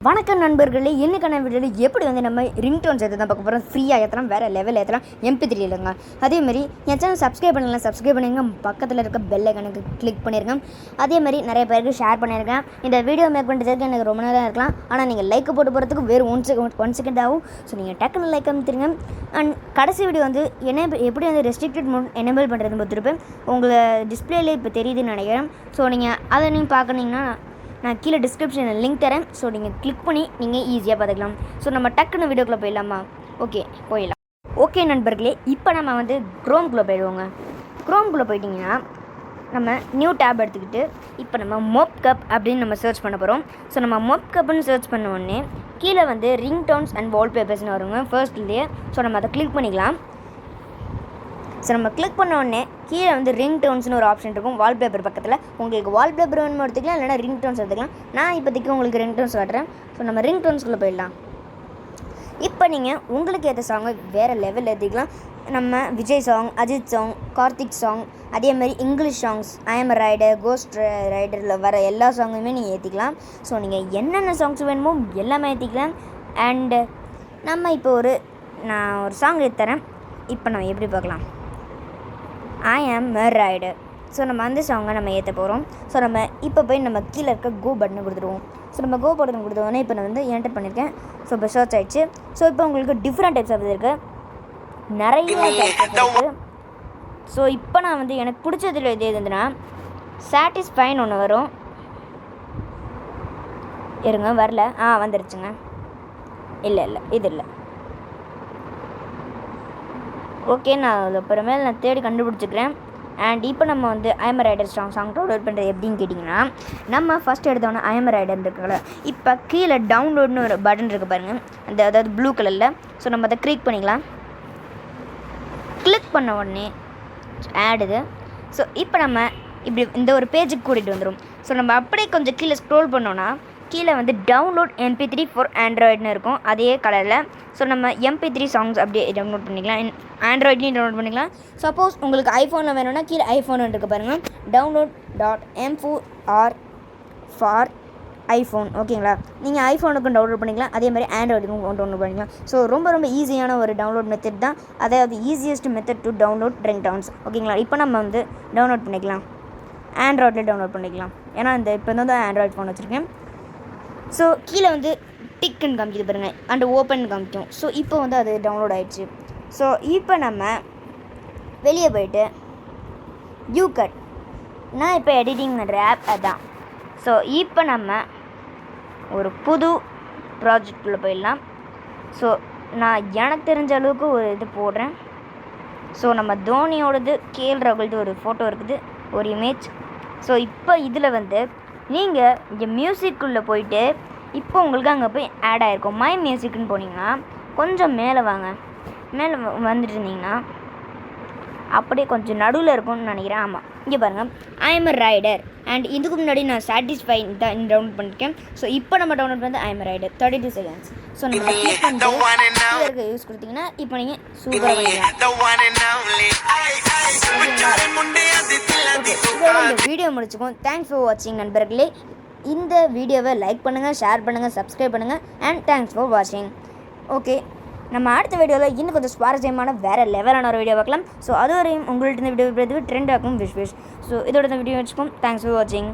வணக்கம் நண்பர்களே, இன்னைக்கான வீடியோவில் எப்படி வந்து நம்ம ரிங்டோன்ஸ் எடுத்து தான் பார்க்க போகிறோம். ஃப்ரீயாக ஏற்றலாம், வேறு லெவலில் ஏற்றலாம், MP3 இல்லைங்க. அதேமாதிரி என் சேனல் சப்ஸ்கிரைப் பண்ணிடுங்க, பக்கத்தில் இருக்க பெல் ஐக்கனுக்கு கிளிக் பண்ணியிருக்கேன். அதேமாதிரி நிறைய பேருக்கு ஷேர் பண்ணியிருக்கேன். இந்த வீடியோ மேக் பண்ணுறதுக்கு எனக்கு ரொம்ப நேரம் இருக்கலாம், ஆனால் நீங்கள் லைக் போட்டு போகிறதுக்கு வேறு ஒன் செகண்ட் ஆகும். ஸோ நீங்கள் டக்குன்னு லைக் அமைத்துருங்க. அண்ட் கடைசி வீடியோ வந்து எப்படி வந்து ரெஸ்ட்ரிக்டட் மோட் எனேபிள் பண்ணுறதுன்னு பார்த்துருப்பேன். உங்களை டிஸ்பிளேல இப்போ தெரியுதுன்னு நினைக்கிறேன். ஸோ நீங்கள் அதை நீங்கள் பார்க்குறீங்கன்னா நான் கீழே டிஸ்கிரிப்ஷனில் லிங்க் தரேன். ஸோ நீங்கள் கிளிக் பண்ணி நீங்கள் ஈஸியாக பார்த்துக்கலாம். ஸோ நம்ம டக்குன்னு வீடியோக்குள்ளே போயிடலாமா? போயிடலாம். ஓகே நண்பர்களே, இப்போ நம்ம வந்து க்ரோம்குள்ளே போயிடுவோங்க. க்ரோம்குள்ளே போயிட்டிங்கன்னா நம்ம நியூ டேப் எடுத்துக்கிட்டு இப்போ நம்ம மோப் கப் அப்படின்னு நம்ம சர்ச் பண்ண போகிறோம். ஸோ நம்ம மோப் கப்னு சர்ச் பண்ண உடனே கீழே வந்து ரிங்டோன்ஸ் அண்ட் வால்பேப்பர்ஸ்னு வருங்க ஃபர்ஸ்ட்லேயே. ஸோ நம்ம அதை கிளிக் பண்ணிக்கலாம். ஸோ நம்ம கிளிக் பண்ண உடனே கீழே வந்து ரிங்டோன்ஸ்னு ஒரு ஆப்ஷன் இருக்கும் வால்பேப்பர் பக்கத்தில். உங்களுக்கு வால்பேப்பர் வேணுமோ எடுத்துக்கலாம், இல்லைனா ரிங்டோன்ஸ் எடுத்துக்கலாம். நான் இப்போதைக்கு உங்களுக்கு ரிங்டோன்ஸ் காட்டுறேன். ஸோ நம்ம ரிங்டோன்ஸ்குள்ளே போயிடலாம். இப்போ நீங்கள் உங்களுக்கு ஏற்ற சாங்கை வேறு லெவலில் ஏற்றிக்கலாம். நம்ம Vijay song, Ajith song, Karthik song, அதேமாதிரி English songs, I am rider, ghost ரைடரில் வர எல்லா சாங்குமே நீங்கள் ஏற்றிக்கலாம். ஸோ நீங்கள் என்னென்ன சாங்ஸ் வேணுமோ எல்லாமே ஏற்றிக்கலாம். அண்டு நம்ம இப்போ நான் ஒரு சாங் ஏற்றுறேன். இப்போ நம்ம எப்படி பார்க்கலாம்? ஐ ஆம் எ ரைடர். ஸோ நம்ம அந்த சாங்கை நம்ம ஏற்ற போகிறோம். ஸோ நம்ம இப்போ போய் நம்ம கீழே இருக்க கோ பட்டனை கொடுத்துருவோம். ஸோ நம்ம கோ பட்டன் கொடுத்தோடனே இப்போ நான் வந்து என்டர் பண்ணியிருக்கேன். ஸோ இப்போ சர்ச் ஆகிடுச்சு. ஸோ இப்போ உங்களுக்கு டிஃப்ரெண்ட் டைப்ஸ் ஆஃப் இருக்குது, நிறைய டைப்ஸ் இருக்குது. ஸோ இப்போ நான் வந்து எனக்கு பிடிச்சதில் எது எதுனா சாட்டிஸ்ஃபைன்னு ஒன்று வரும். இருங்க, வரல. வந்துருச்சுங்க. இல்லை இது இல்லை. ஓகே, நான் அது அப்புறமேல் நான் தேடி கண்டுபிடிச்சிக்கிறேன். அண்ட் இப்போ நம்ம வந்து I am rider song download பண்ணுறது எப்படின்னு கேட்டிங்கன்னா, நம்ம ஃபஸ்ட் எடுத்தோன்னே ஐ எம் ரைடர் இருக்குல்ல, இப்போ கீழே டவுன்லோட்னு ஒரு பட்டன் இருக்குது பாருங்கள், அதாவது ப்ளூ கலரில். ஸோ நம்ம அதை கிளிக் பண்ணிக்கலாம். கிளிக் பண்ண உடனே ஆடுது. ஸோ இப்போ நம்ம இப்படி இந்த ஒரு பேஜுக்கு கூட்டிகிட்டு வந்துடும். ஸோ நம்ம அப்படியே கொஞ்சம் கீழே ஸ்க்ரோல் பண்ணோன்னா கீழே வந்து டவுன்லோட் MP3 ஃபார் ஆண்ட்ராய்டுன்னு இருக்கும், அதே கலரில். ஸோ நம்ம MP3 சாங்ஸ் அப்படியே டவுன்லோட் பண்ணிக்கலாம், ஆண்ட்ராய்ட்லேயும் டவுன்லோட் பண்ணிக்கலாம். சப்போஸ் உங்களுக்கு ஐஃபோனில் வேணும்னா கீழே ஐஃபோன் இருக்குது பாருங்கள், download.m4r ஃபார் ஐஃபோன். ஓகேங்களா, நீங்கள் ஐஃபோனுக்கும் டவுன்லோட் பண்ணிக்கலாம், அதே மாதிரி ஆண்ட்ராய்டுக்கும் டவுன்லோட் பண்ணிக்கலாம். ஸோ ரொம்ப ஈஸியான ஒரு டவுன்லோட் மெத்தட் தான், அதாவது easiest method to download ringtones. ஓகேங்களா, இப்போ நம்ம வந்து டவுன்லோட் பண்ணிக்கலாம், ஆண்ட்ராய்டில் டவுன்லோட் பண்ணிக்கலாம். ஏன்னா இப்போ தான் ஆண்ட்ராய்ட் ஃபோன் வச்சுருக்கேன். ஸோ கீழே வந்து டிக்குன்னு காமிக்குது பாருங்கள், அண்ட் ஓப்பன் காமிக்கும். ஸோ இப்போ வந்து அது டவுன்லோட் ஆகிடுச்சு. ஸோ இப்போ நம்ம வெளியே போயிட்டு யூகட், நான் இப்போ எடிட்டிங் பண்ணுற ஆப் அதான். ஸோ இப்போ நம்ம ஒரு புது ப்ராஜெக்டில் போயிடலாம். ஸோ நான் எனக்கு தெரிஞ்ச அளவுக்கு ஒரு இது போடுறேன். ஸோ நம்ம தோனியோடது, KL ராகுல்து ஒரு ஃபோட்டோ இருக்குது, ஒரு இமேஜ். ஸோ இப்போ இதில் வந்து நீங்கள் இங்கே மியூசிக்குள்ளே போயிட்டு இப்போ உங்களுக்கு அங்கே போய் ஆட் ஆகிருக்கும் மை மியூசிக்னு போனீங்கன்னா கொஞ்சம் மேலே வாங்க. மேலே வந்துட்டு இருந்தீங்கன்னா அப்படியே கொஞ்சம் நடுவில் இருக்கும்னு நினைக்கிறேன். ஆமாம், இங்கே பாருங்கள், I am a rider. And இதுக்கு முன்னாடி நான் சாட்டிஸ்ஃபை தான் டவுன்லோட் பண்ணியிருக்கேன். ஸோ இப்போ நம்ம டவுன்லோட் பண்ணி I am a rider 32 seconds. So நம்ம கிளிக் பண்ணிட்டு யூஸ் கொடுத்தீங்கன்னா இப்போ நீங்கள் சூப்பராக பண்ணிக்கலாம். இந்த வீடியோ முடிச்சுக்கோம். தேங்க்ஸ் ஃபார் வாட்சிங் நண்பர்களே. இந்த வீடியோவை லைக் பண்ணுங்கள், ஷேர் பண்ணுங்கள், சப்ஸ்கிரைப் பண்ணுங்கள். அண்ட் தேங்க்ஸ் ஃபார் வாட்சிங். ஓகே, நம்ம அடுத்த வீடியோவில் இன்னும் கொஞ்சம் சுவாரஸ்யமான வேறு லெவலான ஒரு வீடியோ பார்க்கலாம். ஸோ அது வரையும் உங்கள்கிட்ட இந்த வீடியோ ட்ரெண்ட் ஆகும் விஷ். ஸோ இதோட இந்த வீடியோ வச்சுக்கோம். தேங்க்ஸ் ஃபார் வாட்சிங்.